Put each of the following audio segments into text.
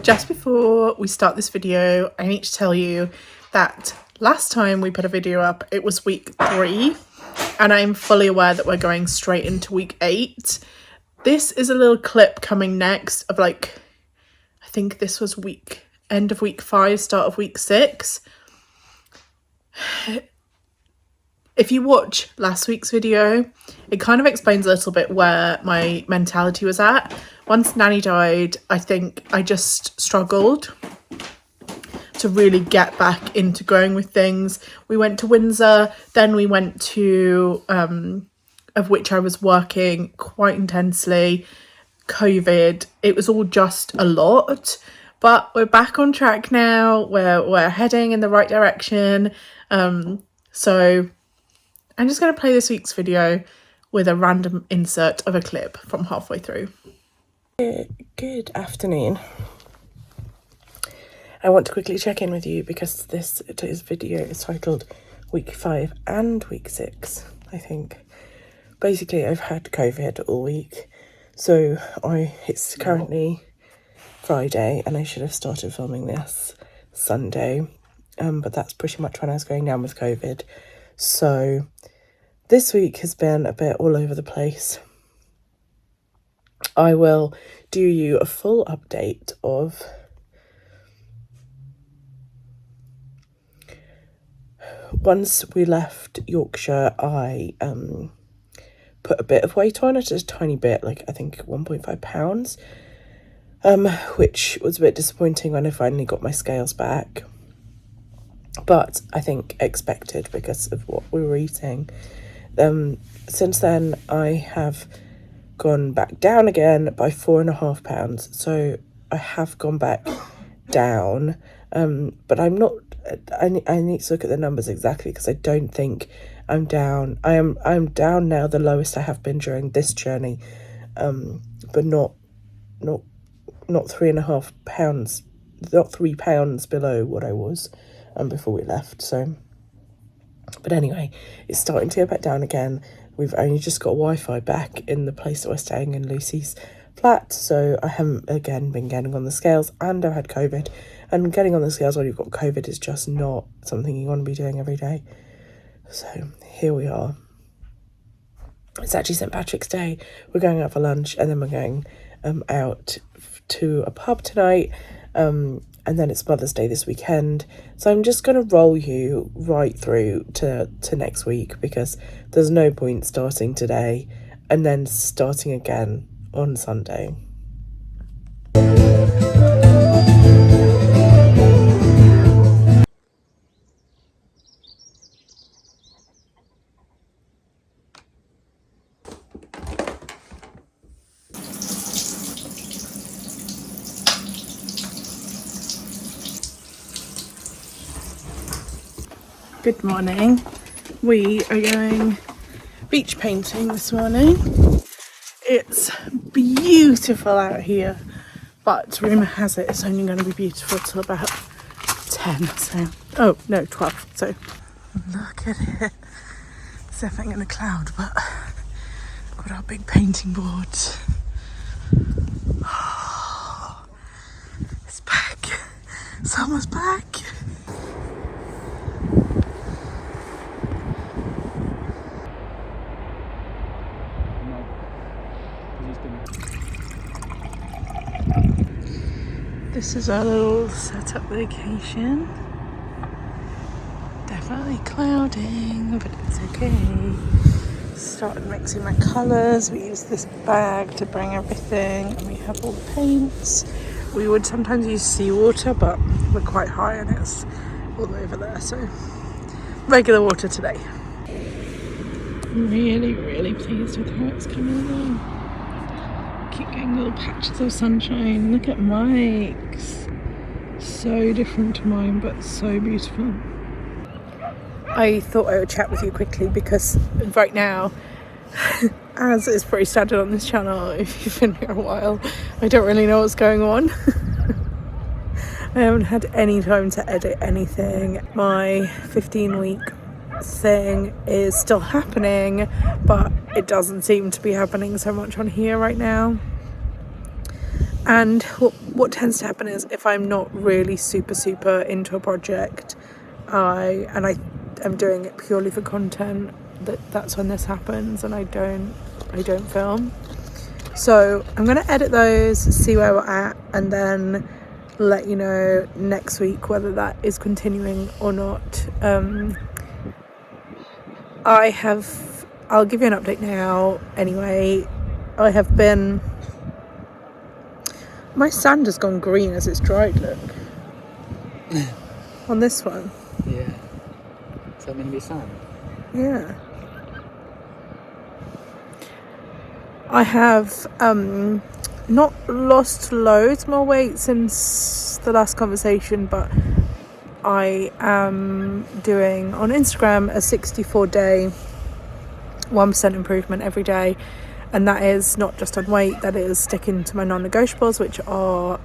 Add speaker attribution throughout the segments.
Speaker 1: Just before we start this video, I need to tell you that last time we put a video up, it was week 3, and I'm fully aware that we're going straight into week 8. This is a little clip coming next of I think this was end of week 5, start of week 6. If you watch last week's video, it kind of explains a little bit where my mentality was at. Once Nanny died, I think I just struggled to really get back into going with things. We went to Windsor, then we went to, of which I was working quite intensely, COVID. It was all just a lot, but we're back on track now. We're heading in the right direction. So I'm just going to play this week's video with a random insert of a clip from halfway through. Good afternoon. I want to quickly check in with you because today's video is titled Week 5 and Week 6, I think. Basically, I've had COVID all week, so it's currently Friday and I should have started filming this Sunday, but that's pretty much when I was going down with COVID. So this week has been a bit all over the place. I will do you a full update of once we left Yorkshire. I put a bit of weight on, just a tiny bit, I think 1.5 pounds, which was a bit disappointing when I finally got my scales back, but I think expected because of what we were eating. Since then I have gone back down again by 4.5 pounds, so I have gone back down, but I'm not, I need to look at the numbers exactly because I don't think I'm down. I'm down now, the lowest I have been during this journey, but not 3.5 pounds, not 3 pounds below what I was before we left. So, but anyway, it's starting to go back down again. We've only just got Wi-Fi back in the place that we're staying in, Lucy's flat, so I haven't again been getting on the scales, and I've had COVID, and getting on the scales when you've got COVID is just not something you want to be doing every day. So here we are. It's actually St. Patrick's Day. We're going out for lunch, and then we're going out to a pub tonight, and then it's Mother's Day this weekend. So I'm just going to roll you right through to next week because there's no point starting today and then starting again on Sunday. Good morning. We are going beach painting this morning. It's beautiful out here, but rumour has it it's only going to be beautiful till about 10, so, oh no, 12, so look at it. It's definitely going to cloud, but got our big painting boards. Oh, it's back. Summer's back. This is our little setup location. Definitely clouding, but it's okay. Started mixing my colours. We use this bag to bring everything, and we have all the paints. We would sometimes use seawater, but we're quite high and it's all over there, so regular water today. I'm really, really pleased with how it's coming along. Keep getting little patches of sunshine. Look at Mike's. So different to mine, but so beautiful. I thought I would chat with you quickly because right now, as is pretty standard on this channel, if you've been here a while, I don't really know what's going on. I haven't had any time to edit anything. My 15-week thing is still happening, but it doesn't seem to be happening so much on here right now. And what tends to happen is if I'm not really super into a project, I am doing it purely for content, that's when this happens, and I don't film. So I'm going to edit those, see where we're at, and then let you know next week whether that is continuing or not. I'll give you an update now anyway. My sand has gone green as it's dried, look. On this one.
Speaker 2: Yeah. Is that meant to be sand?
Speaker 1: Yeah. I have not lost loads more weight since the last conversation, but I am doing on Instagram a 64-day 1% improvement every day, and that is not just on weight, that is sticking to my non-negotiables, which are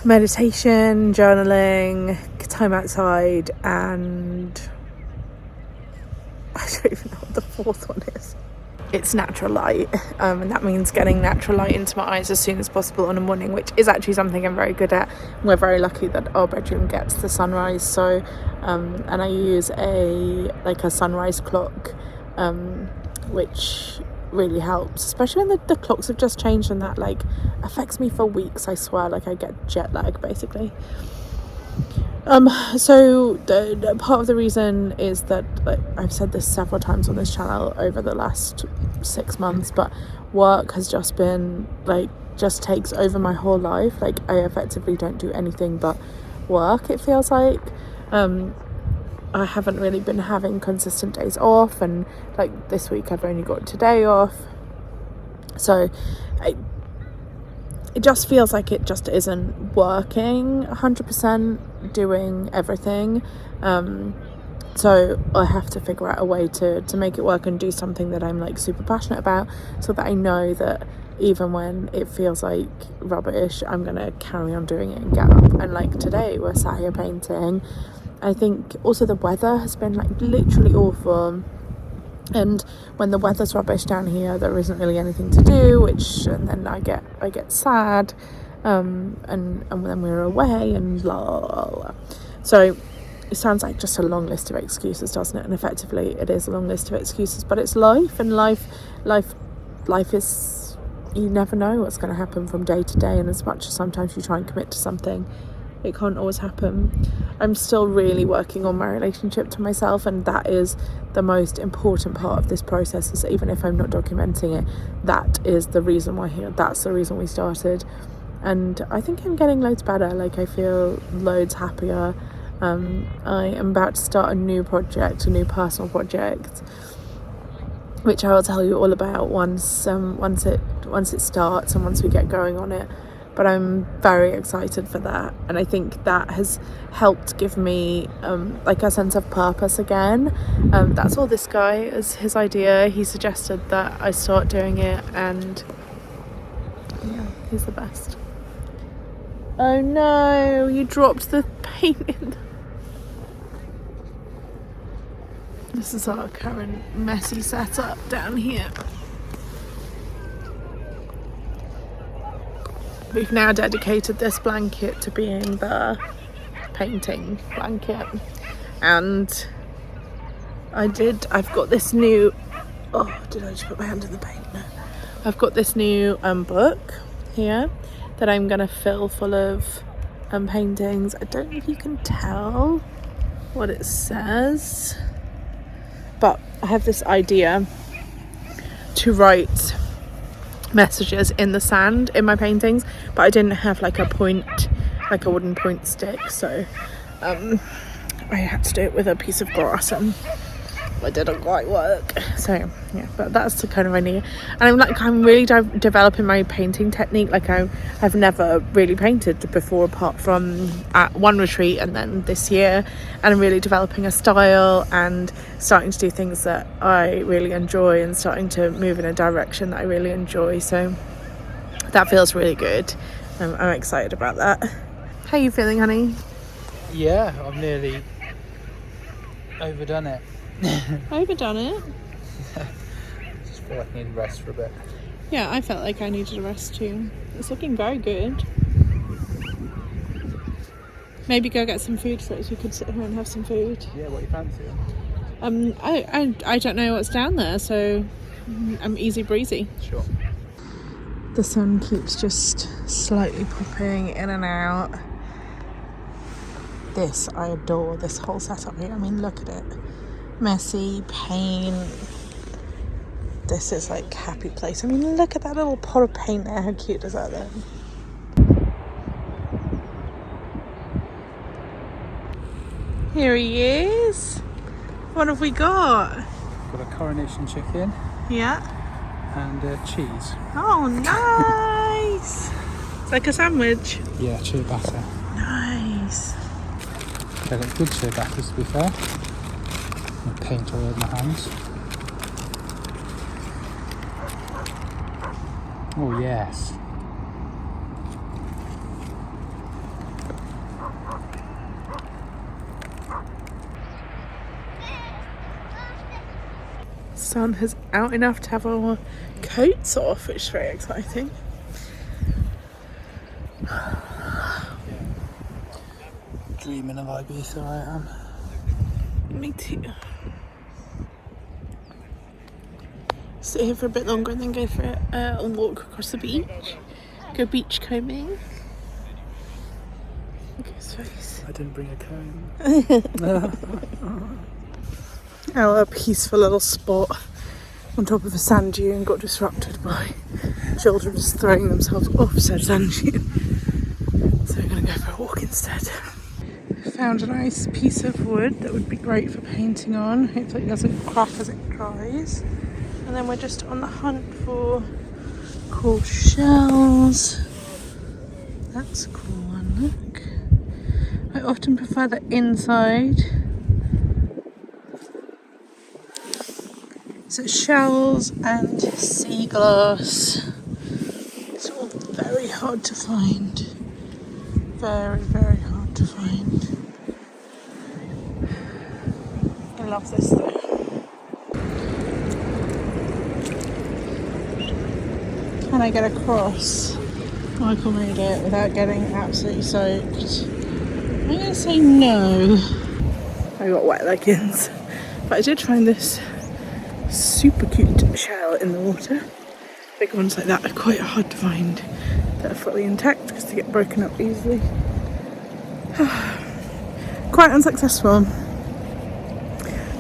Speaker 1: meditation, journaling, time outside, and I don't even know what the fourth one is. It's natural light, and that means getting natural light into my eyes as soon as possible on a morning, which is actually something I'm very good at. We're very lucky that our bedroom gets the sunrise, so and I use a sunrise clock, which really helps, especially when the clocks have just changed, and that affects me for weeks. I swear, I get jet lag basically. So the part of the reason is that, I've said this several times on this channel over the last 6 months, but work has just been just takes over my whole life. I effectively don't do anything but work, it feels like. I haven't really been having consistent days off, and this week I've only got today off, so it just feels like it just isn't working 100%, doing everything. So I have to figure out a way to make it work and do something that I'm super passionate about, so that I know that even when it feels like rubbish, I'm gonna carry on doing it and get up. And today we're sat here painting. I think also the weather has been literally awful, and when the weather's rubbish down here, there isn't really anything to do, and then I get sad, and then we're away and blah, blah, blah. So it sounds like just a long list of excuses, doesn't it? And effectively it is a long list of excuses, but it's life, and life is, you never know what's going to happen from day to day, and as much as sometimes you try and commit to something, it can't always happen. I'm still really working on my relationship to myself, and that is the most important part of this process. Is even if I'm not documenting it, that is the reason why that's the reason we started. And I think I'm getting loads better. I feel loads happier. I am about to start a new personal project, which I will tell you all about once it starts and once we get going on it. But I'm very excited for that, and I think that has helped give me a sense of purpose again. That's all this guy is his idea. He suggested that I start doing it, and yeah, he's the best. Oh no, you dropped the paint in. This is our current messy setup down here. We've now dedicated this blanket to being the painting blanket, and I've got this new, did I just put my hand in the paint? No. I've got this new book here that I'm gonna fill full of paintings. I don't know if you can tell what it says, but I have this idea to write messages in the sand in my paintings, but I didn't have a wooden point stick, so I had to do it with a piece of grass, and it didn't quite work. So yeah, but that's the kind of idea. And I'm really developing my painting technique. I've never really painted before, apart from at one retreat and then this year, and I'm really developing a style and starting to do things that I really enjoy, and starting to move in a direction that I really enjoy. So that feels really good. I'm excited about that. How are you feeling, honey?
Speaker 2: Yeah, I've nearly overdone it.
Speaker 1: Overdone it?
Speaker 2: Just feel like I need rest for a bit.
Speaker 1: Yeah, I felt like I needed a rest too. It's looking very good. Maybe go get some food first. We could sit here and have some food.
Speaker 2: Yeah, what you fancy?
Speaker 1: I don't know what's down there, so I'm easy breezy.
Speaker 2: Sure.
Speaker 1: The sun keeps just slightly popping in and out. This, I adore this whole setup here. I mean, look at it. Messy, paint. This is like happy place. I mean, look at that little pot of paint there. How cute is that then? Here he is. What have we got?
Speaker 2: Got a coronation chicken
Speaker 1: Yeah.
Speaker 2: and cheese.
Speaker 1: Oh, nice. It's like a sandwich.
Speaker 2: Yeah, ciabatta.
Speaker 1: Nice.
Speaker 2: They look good ciabattas, to be fair. And paint all over my hands. Oh yes.
Speaker 1: Sun is out enough to have our coats off, which is very exciting.
Speaker 2: Dreaming of Ibiza, I am.
Speaker 1: Me too. Sit here for a bit longer and then go for a walk across the beach. Go beach combing. Look at his face.
Speaker 2: I didn't bring a comb.
Speaker 1: Our peaceful little spot on top of a sand dune got disrupted by children just throwing themselves off said sand dune. So we're going to go for a walk instead. Found a nice piece of wood that would be great for painting on. Hopefully it doesn't crack as it dries. And then we're just on the hunt for cool shells. That's a cool one, look. I often prefer the inside. So shells and sea glass. It's all very hard to find. Very, very hard to find. I love this though. Can I get across? Michael made it without getting absolutely soaked. I'm going to say no. I got wet leggings. But I did find this super cute shell in the water. Big ones like that are quite hard to find that are fully intact because they get broken up easily. Quite unsuccessful.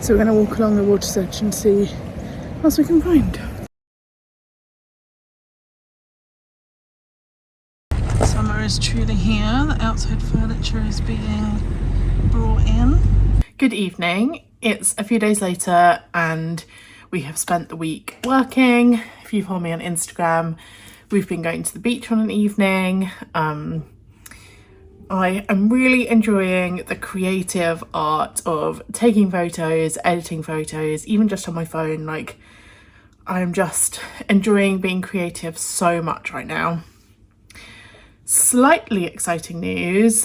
Speaker 1: So we're going to walk along the water's edge and see what else we can find. Summer is truly here. The outside furniture is being brought in. Good evening. It's a few days later and we have spent the week working. If you follow me on Instagram, we've been going to the beach on an evening. I am really enjoying the creative art of taking photos, editing photos, even just on my phone. Like, I'm just enjoying being creative so much right now. Slightly exciting news.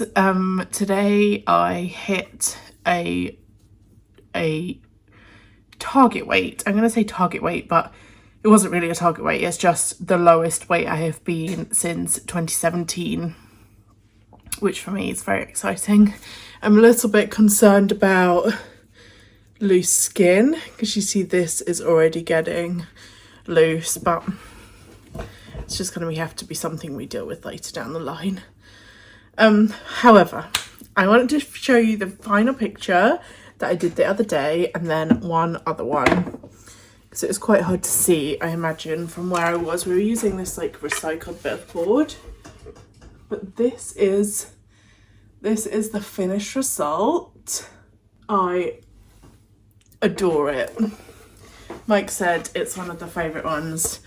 Speaker 1: Today I hit a target weight. I'm going to say target weight, but it wasn't really a target weight. It's just the lowest weight I have been since 2017, which for me is very exciting. I'm a little bit concerned about loose skin because you see this is already getting loose, but it's just going to have to be something we deal with later down the line. However, I wanted to show you the final picture that I did the other day and then one other one because it was quite hard to see, I imagine, from where I was. We were using this like recycled bit of board, but this is the finished result. I adore it. Mike said it's one of the favourite ones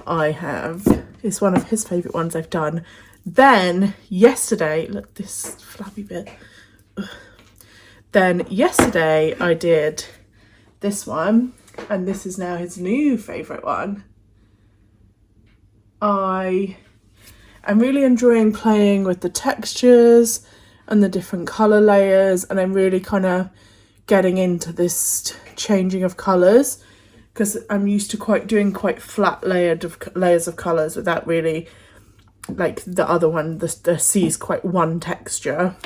Speaker 1: I have. It's one of his favourite ones I've done. Then yesterday, look, this flabby bit. Ugh. Then yesterday I did this one, and this is now his new favourite one. I am really enjoying playing with the textures and the different colour layers, and I'm really kind of getting into this changing of colours because I'm used to doing quite flat layers of colours without really, like the other one, the sea is quite one texture,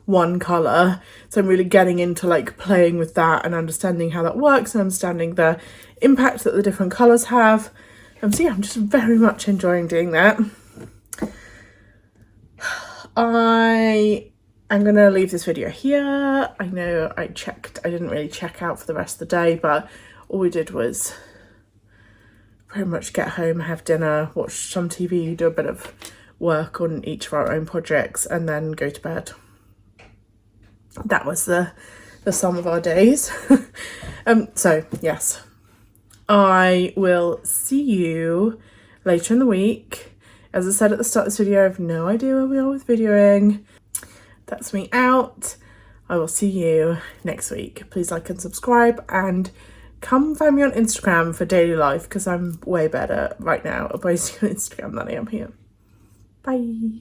Speaker 1: one colour. So I'm really getting into like playing with that and understanding how that works and understanding the impact that the different colours have. So yeah, I'm just very much enjoying doing that. I am going to leave this video here. I know I didn't really check out for the rest of the day, but all we did was pretty much get home, have dinner, watch some TV, do a bit of work on each of our own projects, and then go to bed. That was the sum of our days. So yes, I will see you later in the week. As I said at the start of this video, I have no idea where we are with videoing. That's me out. I will see you next week. Please like and subscribe, and come find me on Instagram for daily life, because I'm way better right now at posting on Instagram than I am here. Bye.